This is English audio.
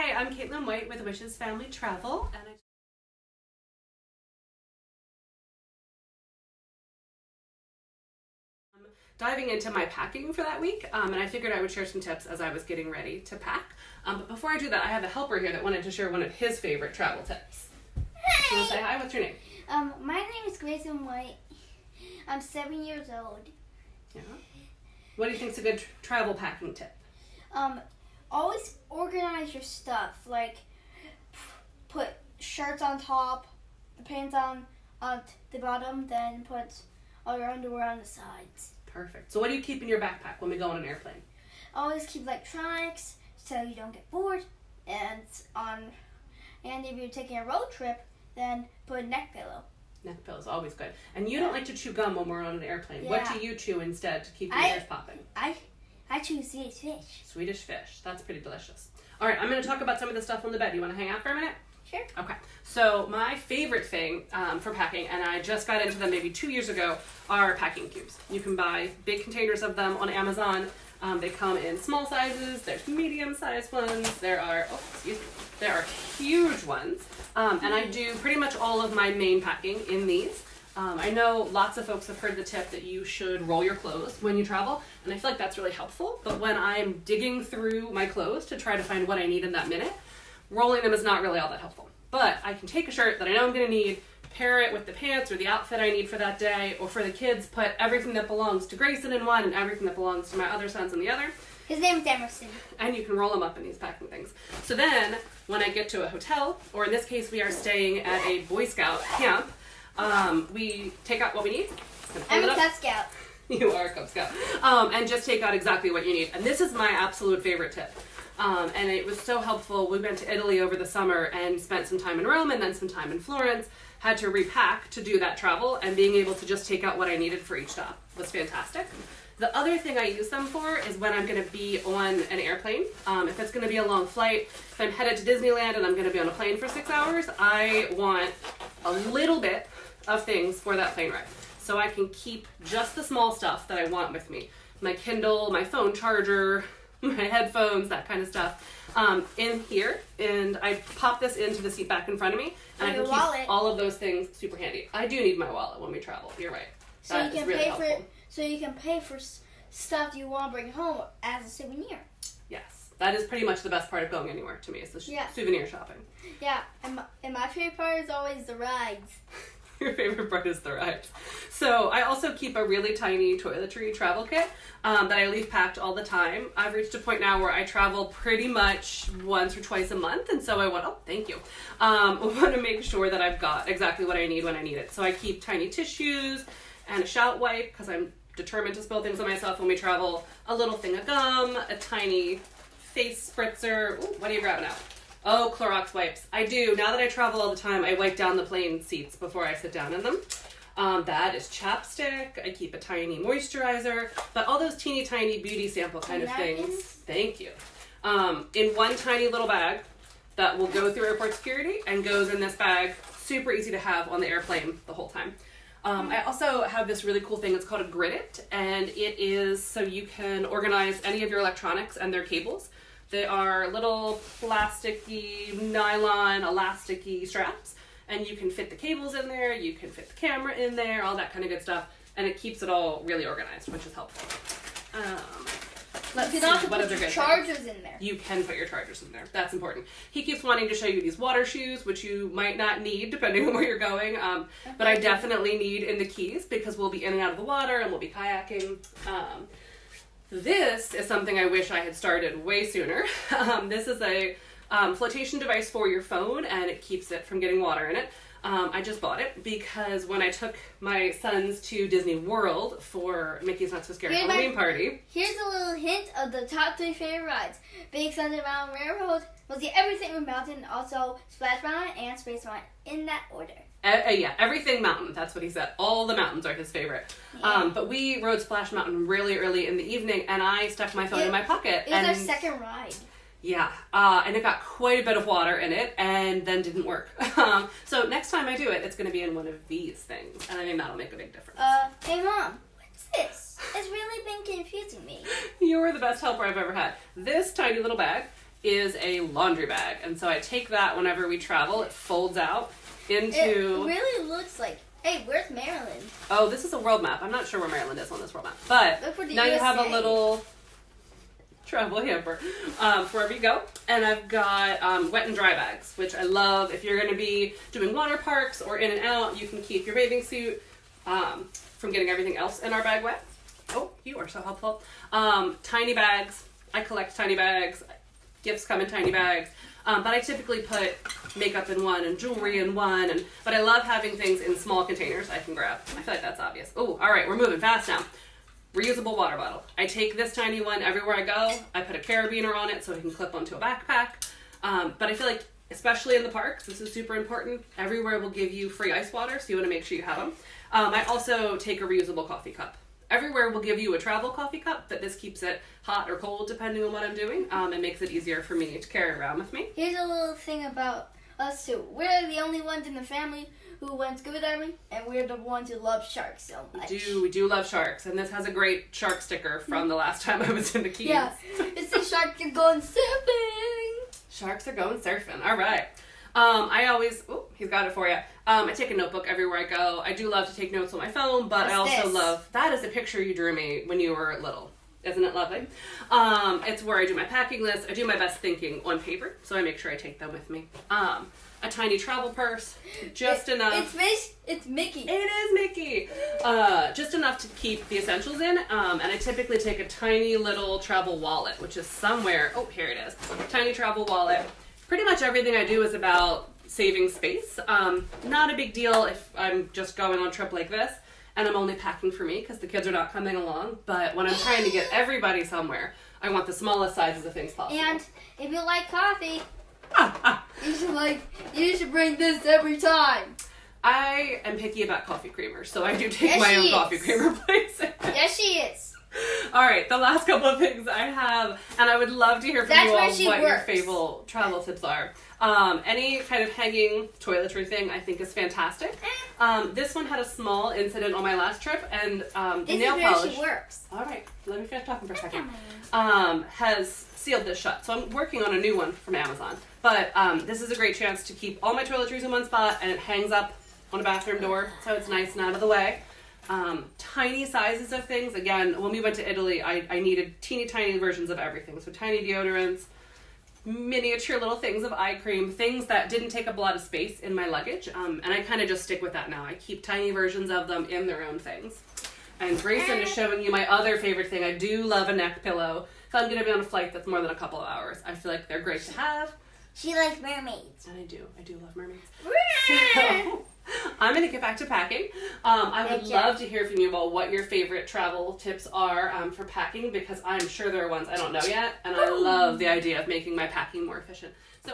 Hi, I'm Caitlin White with Wishes Family Travel, and I'm diving into my packing for that week, and I figured I would share some tips as I was getting ready to pack. But before I do that, I have a helper here that wanted to share one of his favorite travel tips. Hi! You want to say hi? What's your name? My name is Grayson White. I'm 7 years old. Yeah. What do you think is a good travel packing tip? Always organize your stuff. Like, put shirts on top, the pants on the bottom, then put all your underwear on the sides. Perfect. So what do you keep in your backpack when we go on an airplane? Always keep electronics so you don't get bored. And if you're taking a road trip, then put a neck pillow. Neck pillow is always good. And you don't like to chew gum when we're on an airplane. Yeah. What do you chew instead to keep your ears popping? I choose Swedish fish. Swedish fish. That's pretty delicious. All right, I'm going to talk about some of the stuff on the bed. You want to hang out for a minute? Sure. Okay. So my favorite thing for packing, and I just got into them maybe 2 years ago, are packing cubes. You can buy big containers of them on Amazon. They come in small sizes. There's medium-sized ones. There are huge ones. And I do pretty much all of my main packing in these. I know lots of folks have heard the tip that you should roll your clothes when you travel, and I feel like that's really helpful. But when I'm digging through my clothes to try to find what I need in that minute, rolling them is not really all that helpful. But I can take a shirt that I know I'm going to need, pair it with the pants or the outfit I need for that day, or for the kids, put everything that belongs to Grayson in one and everything that belongs to my other sons in the other. His name is Emerson. And you can roll them up in these packing things. So then, when I get to a hotel, or in this case we are staying at a Boy Scout camp, we take out what we need. I'm a Cub Scout. You are a Cub Scout. And just take out exactly what you need. And this is my absolute favorite tip. And it was so helpful. We went to Italy over the summer and spent some time in Rome and then some time in Florence. Had to repack to do that travel, and being able to just take out what I needed for each stop was fantastic. The other thing I use them for is when I'm going to be on an airplane. If it's going to be a long flight, if I'm headed to Disneyland and I'm going to be on a plane for 6 hours, I want a little bit of things for that plane ride. So I can keep just the small stuff that I want with me. My Kindle, my phone charger, my headphones, that kind of stuff, in here. And I pop this into the seat back in front of me, and I can keep all of those things super handy. I do need my wallet when we travel. You're right. So you can pay for So you can pay for stuff you want to bring home as a souvenir. Yes, that is pretty much the best part of going anywhere to me, is the souvenir shopping. Yeah, and my favorite part is always the rides. Your favorite part is the rides. So I also keep a really tiny toiletry travel kit that I leave packed all the time. I've reached a point now where I travel pretty much once or twice a month, and so I want to make sure that I've got exactly what I need when I need it. So I keep tiny tissues and a shout wipe, because I'm determined to spill things on myself when we travel, a little thing of gum, a tiny face spritzer. Ooh, what are you grabbing out? Oh, Clorox wipes. I do. Now that I travel all the time, I wipe down the plane seats before I sit down in them. That is chapstick. I keep a tiny moisturizer, but all those teeny tiny beauty sample kind of things. Thank you. In one tiny little bag that will go through airport security and goes in this bag. Super easy to have on the airplane the whole time. I also have this really cool thing. It's called a Grid-It, and it is so you can organize any of your electronics and their cables. They are little plasticky, nylon, elasticy straps, and you can fit the cables in there, you can fit the camera in there, all that kind of good stuff, and it keeps it all really organized, which is helpful. Let's see, what other good chargers in there. You can put your chargers in there. That's important. He keeps wanting to show you these water shoes, which you might not need depending on where you're going, but I definitely need in the Keys because we'll be in and out of the water and we'll be kayaking. This is something I wish I had started way sooner. This is a flotation device for your phone, and it keeps it from getting water in it. I just bought it because when I took my sons to Disney World for Mickey's Not So Scary Halloween party. Here's a little hint of the top 3 favorite rides. Big Thunder Mountain Railroad, we'll see Everything with Mountain, also Splash Mountain and Space Mountain, in that order. Yeah, Everything Mountain, that's what he said. All the mountains are his favorite. Yeah. But we rode Splash Mountain really early in the evening, and I stuck my phone in my pocket. It was our second ride. Yeah, and it got quite a bit of water in it, and then didn't work. So next time I do it, it's going to be in one of these things, and I think that'll make a big difference. Hey Mom, what's this? It's really been confusing me. You're the best helper I've ever had. This tiny little bag is a laundry bag. And so I take that whenever we travel. It folds out into... It really looks like... Hey, where's Maryland? Oh, this is a world map. I'm not sure where Maryland is on this world map. But Look for the now you have a USA. little travel hamper for wherever you go. And I've got wet and dry bags, which I love. If you're going to be doing water parks or in and out, you can keep your bathing suit from getting everything else in our bag wet. Oh, you are so helpful. Tiny bags. I collect tiny bags. Gifts come in tiny bags. But I typically put makeup in one and jewelry in one. But I love having things in small containers I can grab. I feel like that's obvious. Oh, all right, we're moving fast now. Reusable water bottle. I take this tiny one everywhere I go. I put a carabiner on it so it can clip onto a backpack. But I feel like, especially in the parks, this is super important. Everywhere will give you free ice water, so you want to make sure you have them. I also take a reusable coffee cup. Everywhere will give you a travel coffee cup, but this keeps it hot or cold depending on what I'm doing. It makes it easier for me to carry around with me. Here's a little thing about us too. We're the only ones in the family who went scuba diving, and we're the ones who love sharks so much. We do love sharks, and this has a great shark sticker from the last time I was in the Keys. Yeah, it's the sharks are going surfing. Sharks are going surfing. All right. He's got it for you. I take a notebook everywhere I go. I do love to take notes on my phone, but I also love, that is a picture you drew me when you were little. Isn't it lovely? It's where I do my packing list. I do my best thinking on paper, so I make sure I take them with me. A tiny travel purse, just enough. It's Mickey. It is Mickey. Just enough to keep the essentials in. And I typically take a tiny little travel wallet, which is somewhere. Oh, here it is. Tiny travel wallet. Pretty much everything I do is about saving space. Not a big deal if I'm just going on a trip like this and I'm only packing for me because the kids are not coming along. But when I'm trying to get everybody somewhere, I want the smallest sizes of things possible. And if you like coffee, you should bring this every time. I am picky about coffee creamers, so I do take my own coffee creamer places. Yes, she is. All right, the last couple of things I have, and I would love to hear from you all what your favorite travel tips are. Any kind of hanging toiletry thing I think is fantastic. This one had a small incident on my last trip, and the nail polish. She works. All right, let me finish talking for a second. Has sealed this shut, so I'm working on a new one from Amazon. But this is a great chance to keep all my toiletries in one spot, and it hangs up on a bathroom door, so it's nice and out of the way. Tiny sizes of things. Again, when we went to Italy, I needed teeny tiny versions of everything. So tiny deodorants, miniature little things of eye cream, things that didn't take up a lot of space in my luggage. And I kind of just stick with that now. I keep tiny versions of them in their own things. And Grayson is showing you my other favorite thing. I do love a neck pillow. If I'm going to be on a flight that's more than a couple of hours, I feel like they're great to have. She likes mermaids. And I do love mermaids. So, I'm going to get back to packing. I would love to hear from you about what your favorite travel tips are for packing, because I'm sure there are ones I don't know yet, and I love the idea of making my packing more efficient. So